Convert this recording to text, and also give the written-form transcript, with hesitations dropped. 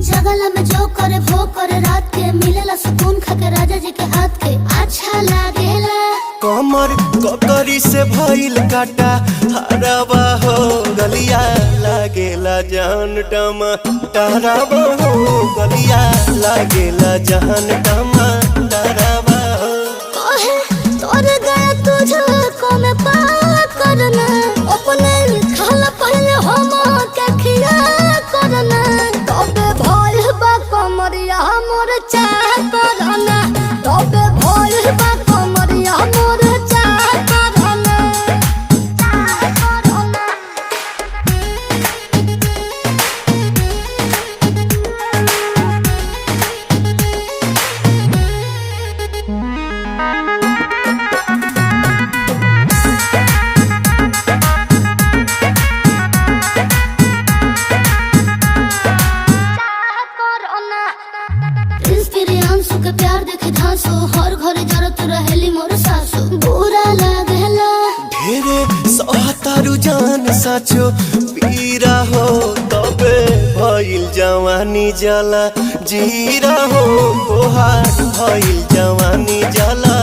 जगला में जो करे वो करे रात के मिलेला सुकून खाके राजा जी के हाथ के अच्छा लागेला। कमर ककरी से भइल काटा हराबा हो गलिया लागेला जान टमाटराबा हो गलिया लागेला जान टमाटराबा हो। कहे तोर गया तुझको मैं पार करना अपने खाला पहले हम के खिया करना तबे भइल बा कमरिया मोर चाह करना तबे भइल बा कमरिया मोर चाह करना चाह करना। प्रियांशु के प्यार देखे धांसो हर घरे जरत रहेली मोर सासु बुरा लागेला। ढेरे सहतारू जान साचो पीरा हो तबे भइल जवानी जला जीरा हो तोहार भइल जवानी जला